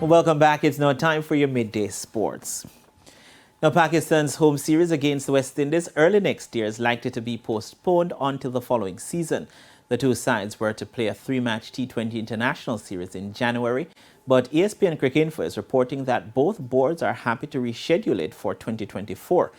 Welcome back. It's now time for your midday sports. Now, Pakistan's home series against the West Indies early next year is likely to be postponed until the following season. The two sides were to play a three-match T20 international series in January, but ESPN Cricinfo is reporting that both boards are happy to reschedule it for 2024.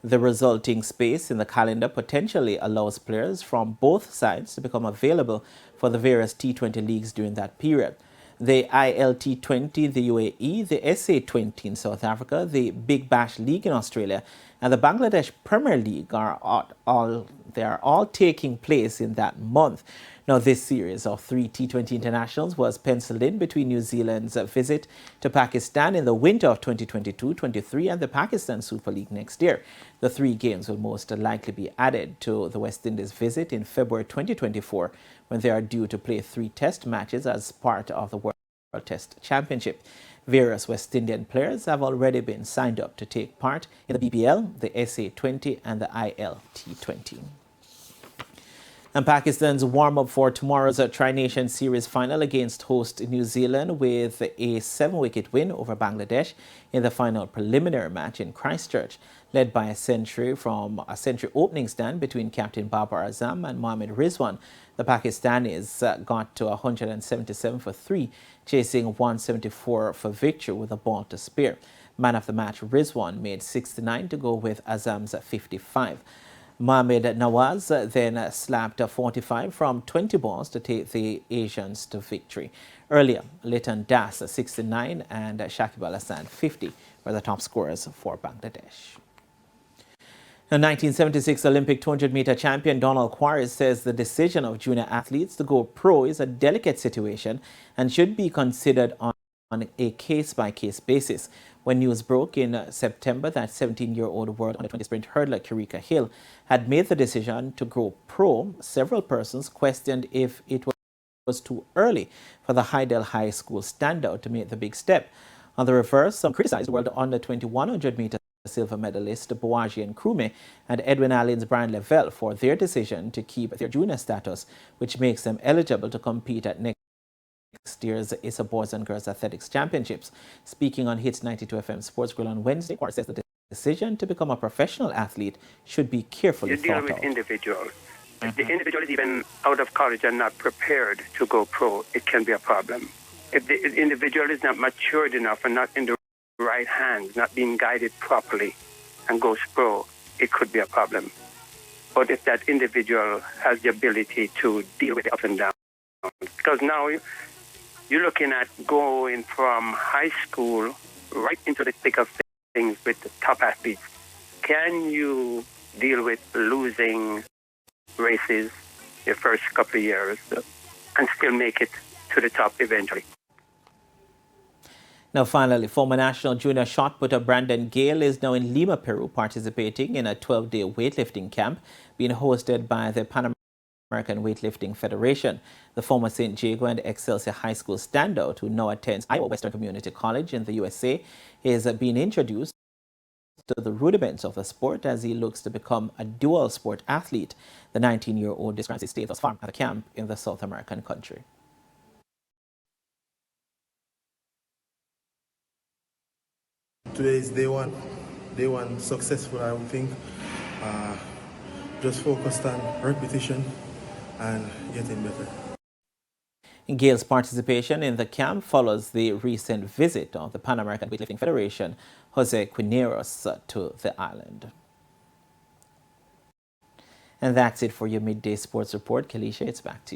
The resulting space in the calendar potentially allows players from both sides to become available for the various T20 leagues during that period. The ILT20 in the UAE, the SA20 in South Africa, the Big Bash League in Australia, and the Bangladesh Premier League are all taking place in that month. Now, this series of three T20 internationals was penciled in between New Zealand's visit to Pakistan in the winter of 2022-23 and the Pakistan Super League next year. The three games will most likely be added to the West Indies visit in February 2024, when they are due to play three test matches as part of the World Test Championship. Various West Indian players have already been signed up to take part in the BBL, the SA20 and the ILT20. And Pakistan's warm-up for tomorrow's Tri-Nation Series final against host New Zealand with a 7-wicket win over Bangladesh in the final preliminary match in Christchurch. Led by a century from a century opening stand between captain Babar Azam and Mohammad Rizwan, the Pakistanis got to 177 for 3, chasing 174 for victory with a ball to spare. Man of the match Rizwan made 69 to go with Azam's 55. Mohammad Nawaz then slapped a 45 from 20 balls to take the Asians to victory. Earlier, Litan Das 69 and Shakib Al Hasan 50 were the top scorers for Bangladesh. The 1976 Olympic 200-meter champion Donald Quarries says the decision of junior athletes to go pro is a delicate situation and should be considered on a case-by-case basis. When news broke in September that 17-year-old world under-20 sprint hurdler Kirika Hill had made the decision to go pro, several persons questioned if it was too early for the Hydel High School standout to make the big step. On the reverse, some criticized world under-20 100-meter silver medalist Boaji and Krume and Edwin Allen's Brian Lavelle for their decision to keep their junior status, which makes them eligible to compete at next year's ISA Boys and Girls Athletics Championships. Speaking on Hits 92 FM Sports Grill on Wednesday, Quarries says the decision to become a professional athlete should be carefully thought out. You deal with individuals. If the individual is even out of college and not prepared to go pro, it can be a problem. If the individual is not matured enough and not in the right hands, not being guided properly, and goes pro, it could be a problem. But if that individual has the ability to deal with the ups and downs, because now you're looking at going from high school right into the thick of things with the top athletes. Can you deal with losing races your first couple of years and still make it to the top eventually? Now, finally, former national junior shot putter Brandon Gayle is now in Lima, Peru, participating in a 12-day weightlifting camp being hosted by the Pan American Weightlifting Federation. The former St. Jago and Excelsior High School standout, who now attends Iowa Western Community College in the USA, is being introduced to the rudiments of the sport as he looks to become a dual sport athlete. The 19-year-old describes his stay thus far at a camp in the South American country. Today is day one successful, I would think. Just focused on repetition and getting better. Gayle's participation in the camp follows the recent visit of the Pan American Weightlifting Federation, Jose Quineros, to the island. And that's it for your midday sports report. Kalisha, it's back to you.